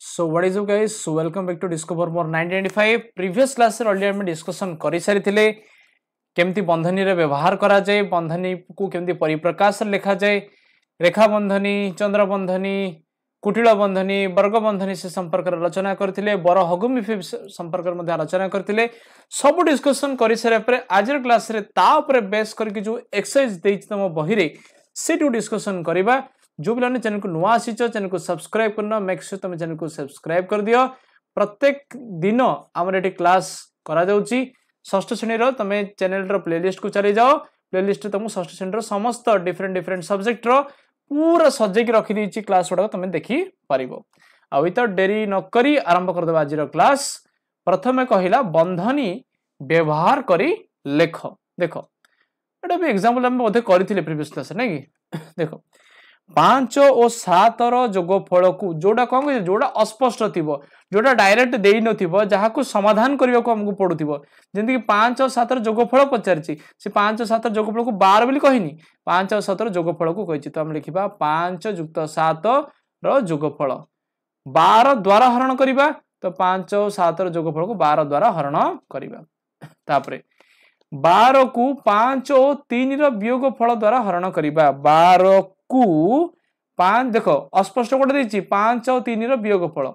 So what is up guys? So welcome back to Discover More 1995. Previous class रे already हम discussion करी सारी थिले केमती बंधनी रे व्यवहार करा जाए, बंधनी को केमती परिप्रकाश लिखा जाए, रेखा बंधनी, चंद्र बंधनी, कुटिल बंधनी, वर्ग बंधनी से संपर्क आलोचना करथिले, बरहगुमिफे संपर्क मध्ये आलोचना करथिले, सब डिस्कशन करी सारे पर आज क्लास रे ता ऊपर बेस करके जो एक्सरसाइज देछि तम बही रे सेटू डिस्कशन करिबा। जो भी चैनल को नुआ आसी चैनल को सब्सक्राइब करना, मेक श्योर तुम चैनल को सब्सक्राइब कर दियो। प्रत्येक दिन आमर एटी क्लास करा जाउची। षष्ठ श्रेणी रो तमे चैनल रो प्लेलिस्ट को चली जाओ। प्लेलिस्ट तुम षष्ठ श्रेणी रो समस्त डिफरेंट सब्जेक्ट रो पूरा सजेक रखी दीची क्लास गुडा तुम देखि परिबो। आ विदाउट डेरी न करी आरंभ कर देबा आज रो क्लास। प्रथमे कहिला बंधनी व्यवहार करी लेख। देखो एटा भी एग्जांपल हम बोधे करिथिले प्रीवियस क्लास नै कि देखो 5 और 7 रो जोगफल को जोडा कोन के जोडा अस्पष्ट थिबो, जोडा डायरेक्ट देई नथिबो, जहा को समाधान करियो को हमको पडुथिबो। जेंति कि 5 और 7 रो जोगफल पचारछि, से 5 और 7 रो जोगफल को 12 बोली कहिनी, 5 और 7 रो जोगफल को कहिछि। तो हम लिखिबा 5 + 7 रो जोगफल 12 द्वारा हरण करिबा। तो 5 और 7 रो जोगफल को 12 द्वारा हरण करिबा। तापरे 12 को 5 और 3 रो वियोगफल द्वारा हरण करिबा। 12 को 5 देखो अस्पष्ट कोड देछि 5 और 3 रो वियोगफल।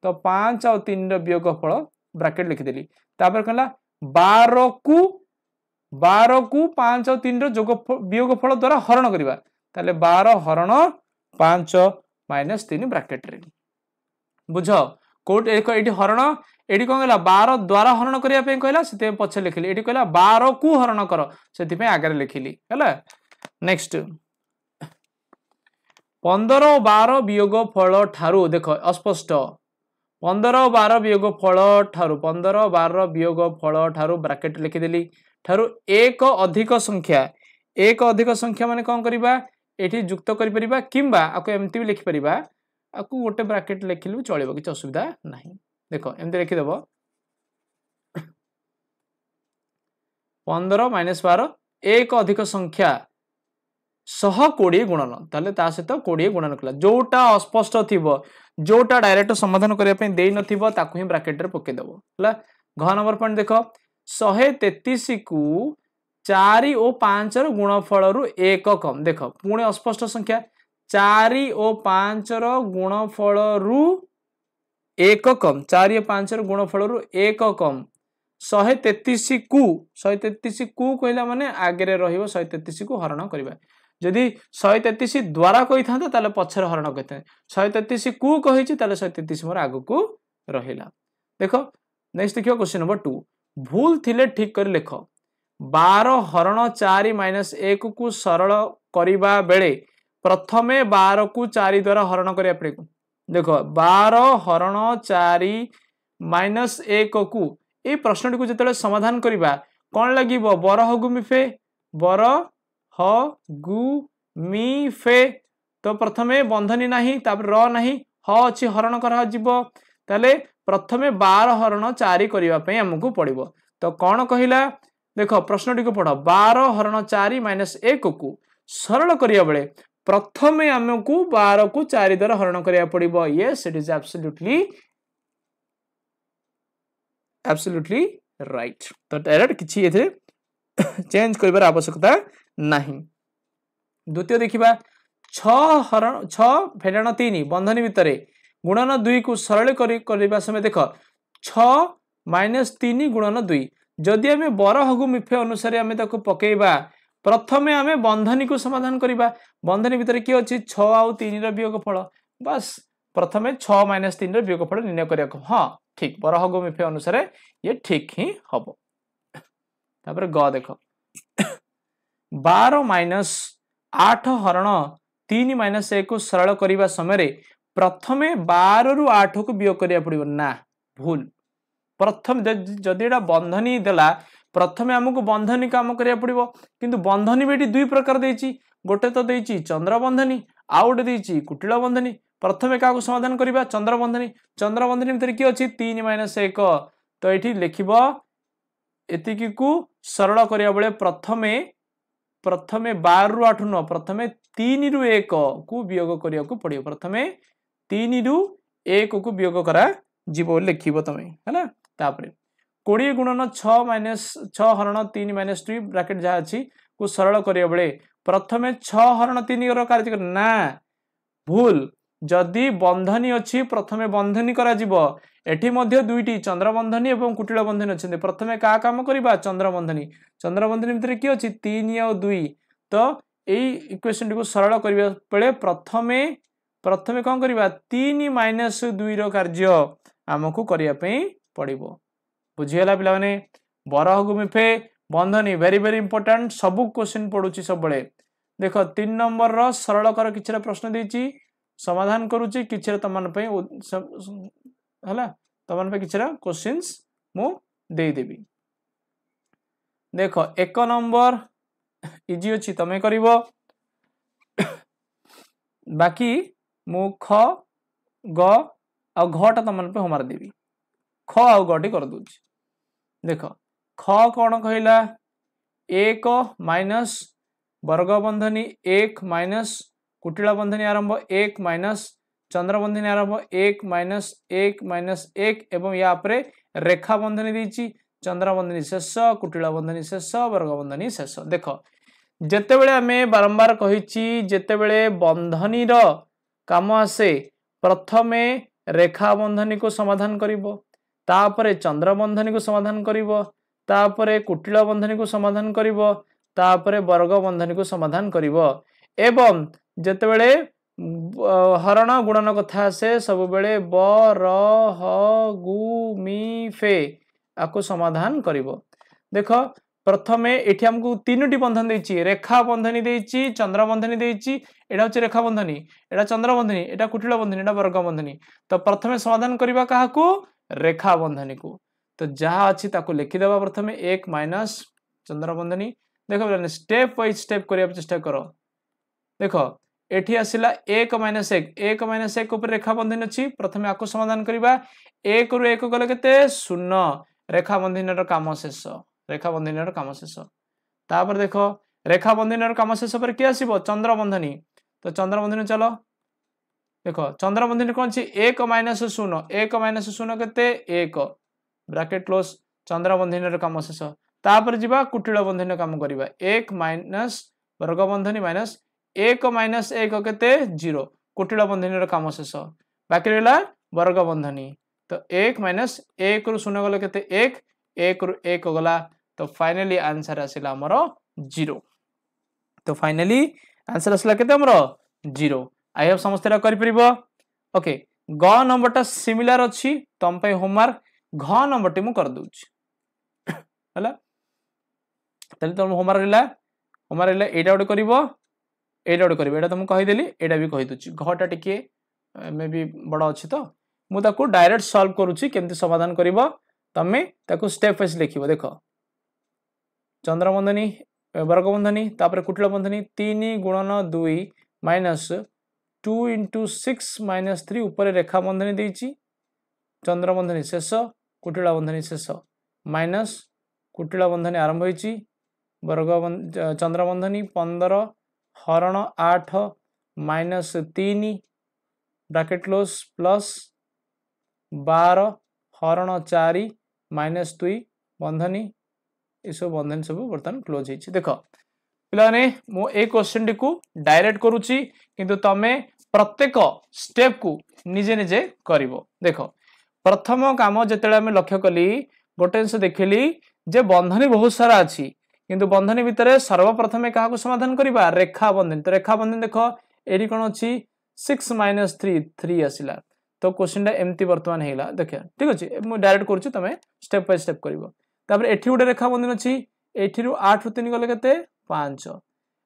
तो 5 और 3 रो वियोगफल ब्रैकेट लिखि देली। तापर कहला 12 को 5 और 3 रो वियोगफल द्वारा हरण करिबा। ताले 12 हरण 5 - 3 ब्रैकेट रे बुझो कोड एटी हरण एटी कोन कहला 12 द्वारा हरण करिया पे कहला सेते पछे लिखिली। एटी कहला 12 को हरण करो सेति पे आगे लिखिली हैला। नेक्स्ट 15 और 12 वियोगफल ठारू देखो अस्पष्ट 15 और 12 वियोगफल ठारू 15 और 12 वियोगफल ठारू ब्रैकेट लिखि देली। ठारू एक अधिक संख्या माने कोन करिबा एठी युक्त करि परिबा किंबा आको एमती भी लिखि परिबा। आको गोटे ब्रैकेट लिखिलु चलिबो कि असुविधा नाही। देखो एमती लिखि देबो 15 - 12 एक अधिक संख्या 120 गुणन ताले ता सहित 20 गुणन कला। जोटा अस्पष्ट थिबो, जोटा डायरेक्ट समाधान करिया पे देई नथिबो ताकू ही ब्रैकेट रे पके देबो हला। घ नंबर पॉइंट देखो 133 को 4 और 5 रो गुणफल रु 1 कम। देखो पुणे अस्पष्ट संख्या 4 और 5 रो गुणफल रु 1 कम, 4 और 5 रो गुणफल रु 1 कम। 133 को कहला माने आगे रे रहिबो 133 को हरण करिबा। जदि 133 द्वारा कहि थांता ताले पछर हरण कहिते, 133 को कहिछि ताले 133 मोर आगु को रहिला। देखो नेक्स्ट देखियो क्वेश्चन नंबर 2 भूल थिले ठीक कर लेख। 12 हरण 4 - 1 को सरल करिबा बेले प्रथमे 12 को 4 द्वारा हरण करिया पड़े। देखो 12 हरण 4 - 1 को ए प्रश्न को जतले समाधान करिबा कोन लागिबो बरहगुमिफे बरहगुमिफे। तो प्रथमे बंधनी नाही तापर र नाही ह अछि हरण करा जिवो ताले प्रथमे 12 हरण 4 करिवा पे हमकु पड़िबो। तो कोन कहिला देखो प्रश्नटी को पढ़ो 12 हरण 4 - 1 को सरल करिया बेले प्रथमे हमकु 12 को 4 द्वारा हरण करिया पड़िबो। Yes it is absolutely right. तो डायरेक्ट किछि एथे चेंज करिबार आवश्यकता नाही। द्वितीय देखिबा 6 फेडाण 3 बंधनी भितरे गुणन 2 को सरल करिबा समय देखो 6 - 3 गुणन 2 जदि हमें बरहगुमिफे अनुसार हमें ताको पकेइबा प्रथमे हमें बंधनी को समाधान करिबा। बंधनी भितरे की अछि 6 और 3 रो वियोगफल बस प्रथमे 6 - 3 रो वियोगफल निर्णय करिया। हां ठीक बरहगुमिफे अनुसार ये ठीक ही हबो। तापर ग देखो 12 - 8 हरण 3 - 1 को सरल करिबा समय प्रथमे 12 रु 8 को वियोग करिया पड़िबो ना भूल। प्रथम जदि एटा बंधनी देला प्रथमे हमको बंधनी काम करिया पड़िबो किंतु बंधनी बेटी दुई प्रकार देछि। गोटे तो देछि चंद्र बंधनी आ गोटे देछि कुटिल बंधनी। प्रथमे का को समाधान करिबा चंद्र बंधनी भितर की अछि 3 - 1। तो एठी लिखिबो एतिकी को सरल करिया बेले प्रथमे 12 रु 8 न प्रथमे 3 रु 1 को वियोग करिया को पड़िबो। प्रथमे 3 रु 1 को वियोग करा जीवो लिखिबो तमे हैला। तापरे 20 गुणन 6 माइनस 6 हरण 3 माइनस 2 ब्रैकेट जहा अछि को सरल करिया बेले प्रथमे 6 हरण 3 रो कार्य कर ना भूल जदि बंधनी अछि प्रथमे बंधनी करा जीवो एठी मध्य दुईटी चंद्र बंधनी एवं कुटिल बंधनी अछि प्रथमे का काम करिबा चंद्र बंधनी भितर की अछि 3 और 2 तो एई इक्वेशन को सरल करिया बेले प्रथमे कोन करिबा 3 माइनस 2 रो कार्य हमकु करिया पई पड़िबो बुझियला पिला माने बरह गुमिफे बंधनी वेरी वेरी इंपोर्टेंट सब क्वेश्चन पडुची सब बळे देखो 3 नंबर रो सरल कर किछरा प्रश्न देची समाधान करूची किछरा तमन पई हला तमन पे किछरा क्वेश्चंस मु दे देबी देखो 1 नंबर इजी अछि तमे करिवो बाकी मु ख ग आ घटा तमन पे हमार देबी ख आ गटी कर दूची देखो ख कोन कहला 1 माइनस वर्ग बंधनी 1 माइनस कुटिला बंधनी आरंभ 1 माइनस चंद्र बंधनी आरंभ 1 माइनस 1 एवं या परे रेखा बंधनी देची चंद्र बंधनी शेष कुटिला बंधनी शेष वर्ग बंधनी शेष देखो जेतेबेले हमें बारंबार कहिची जेतेबेले बंधनी रो काम आसे प्रथमे रेखा बंधनी को समाधान करिवो तापरे चंद्र बंधनी को समाधान करिवो तापरे कुटिला बंधनी को समाधान करिवो तापरे वर्ग बंधनी को समाधान करिवो एवं जेतेबेले हरण गुणन कथा से सब बेले ब र ह गु मी फे आको समाधान करिवो देखो प्रथमे एठी हमकु तीनोटी बंधन देछि रेखा बंधनी देछि चंद्र बंधनी देछि एडा होछि रेखा बंधनी एडा चंद्र बंधनी एडा कुटिला बंधनी एडा वर्ग बंधनी तो प्रथमे समाधान करिबा काहाकू रेखा बंधनी को तो जहा अछि ताको लिखि देबा प्रथमे 1 माइनस चंद्र बंधनी देखो स्टेप बाय स्टेप करिया चेष्टा करो देखो एठी आसिला 1 माइनस 1 ऊपर रेखा बंधन अछि प्रथमे आको समाधान करिबा 1 रु 1 गले केते 0 रेखा बंधनर काम शेष रेखा बंधनर काम शेष तापर देखो रेखा बंधनर काम शेष पर के आसीबो चंद्र बंधनी तो चंद्र बंधनी चलो देखो चंद्र बंधनी कोन छी 1 माइनस 0 केते 1 ब्रैकेट क्लोज चंद्र बंधनर काम शेष तापर जिबा कुटिल बंधनर काम करिबा 1 माइनस वर्ग बंधनी माइनस 1 माइनस 1 केते 0 कुटिल बंधनीर काम शेष बाकी रहला वर्ग बंधनी तो 1 माइनस 1 रु 0 गले केते 1 रु 1 गला तो फाइनली आंसर आसिला हमरो 0 तो फाइनली आंसर आसिला केते हमरो 0 आई होप समस्त करि परिबो ओके ग नंबरटा सिमिलर अछि तम पे होमवर्क घ नंबर टी मु कर दूची हला तले तुम होमवर्क रहला एटा ओड करिवो एटा ओड करिवो एटा तुम कहि देली एटा भी कहि दूची घटा टिके मे भी बड़ अछि तो मु ताको डायरेक्ट सॉल्व करूची केमति समाधान करिवो तमे ताको स्टेप वाइज लिखिवो देखो चंद्र बंधनी वर्ग बंधनी तापर कुटिल बंधनी 3 गुणन 2 माइनस 2 into 6 minus 3 ऊपर रेखा बंधनी देछि चंद्र बंधनी शेष कुटिला बंधनी शेष माइनस कुटिला बंधनी आरंभ होइछि वर्ग चंद्र बंधनी 15 हरण 8 माइनस 3 ब्रैकेट क्लोज प्लस 12 हरण 4 माइनस 2 बंधनी इसो बंधन सब बर्तन क्लोज होइछि देखो पिलाने मो ए क्वेश्चन टी को डायरेक्ट करूची किंतु तमे प्रत्येक स्टेप को निजे निजे करिवो देखो प्रथम काम जेतेले हम लक्ष्य कली गोटेंस देखिली जे बंधनी बहुत सारा अछि किंतु बंधनी भितरे सर्वप्रथमे काहा को समाधान करिबा रेखा बंधन तो रेखा बंधन देखो एडी कोन अछि 6 माइनस 3 आसिला तो क्वेश्चन टा एम्ति वर्तमान हेला देखिया ठीक अछि मु डायरेक्ट करूची तमे स्टेप बाय स्टेप करिवो तापर एठी उडे रेखा बंधन अछि एठी रु 8 रु 3 गले केते 5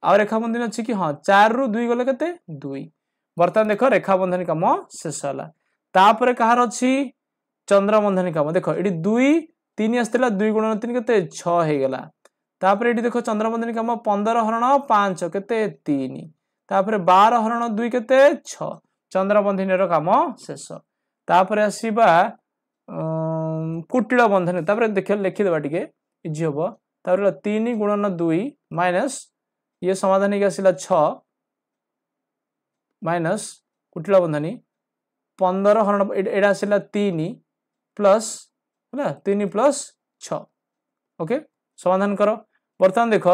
आ रेखा बंधन अछि कि हां 4 रु 2 गले केते 2 वर्तमान देखो रेखा बंधन काम शेष होला तापर कहार अछि चंद्र बंधन काम देखो एडी 2 3 आस्तेला 2 गुणन 3 केते 6 हे गेला तापर एडी देखो चंद्र बंधन काम 15 हरण 5 केते 3 तापर 12 हरण 2 केते 6 चंद्र बंधनर काम शेष तापर आसीबा कुटिल बंधन तापर देखियो लिखि देबा टिके इजी होबो तापर 3 गुणन 2 माइनस ये समाधान के आसिला 6 माइनस कुटिला बंधनी 15 हरण एटा आसिला 3 प्लस है 3 प्लस 6 ओके समाधान करो वर्तमान देख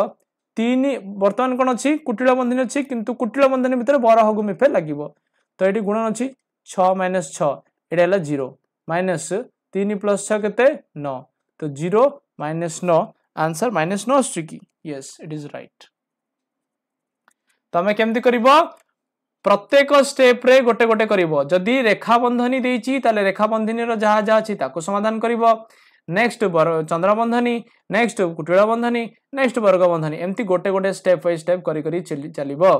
3 वर्तमान कौन अच्छी कुटिल बंधनी अच्छी किंतु कुटिल बंधनी भितर बर हगु मिफे लगिवो तो ये गुणन अच्छी 6 माइनस 6 एटा है 0 माइनस 3 प्लस 6 केते 9 तो 0 माइनस 9 आंसर माइनस 9 स्ट्रिकी यस इट इज राइट तमे केमती करिवो प्रत्येक स्टेप रे गोटे गोटे करिवो जदी रेखा बंधनी देइची ताले रेखा बंधनी रो जहा जहा अछि ताको समाधान करिवो नेक्स्ट चंद्र बंधनी नेक्स्ट कुटिल बंधनी नेक्स्ट वर्ग बंधनी एमती गोटे गोटे स्टेप बाय स्टेप करी करी चलिबो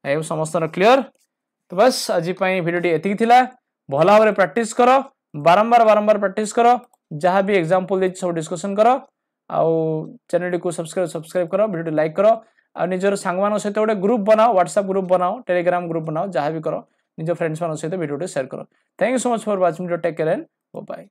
ए समस्त क्लियर तो बस आज पई वीडियो एतिक थिला भला भाबरे प्रैक्टिस करो बारंबार बारंबार प्रैक्टिस करो जहां भी एग्जांपल दे सब डिस्कशन करो आउ चैनल को सब्सक्राइब करो वीडियो लाइक करो आ निजर सांगमान सहित गोटे ग्रुप बनाओ व्हाट्सएप ग्रुप बनाओ टेलीग्राम ग्रुप बनाओ जहां भी करो निज फ्रेंड्स मान सहित वीडियो शेयर करो thank you so much for watching take care and bye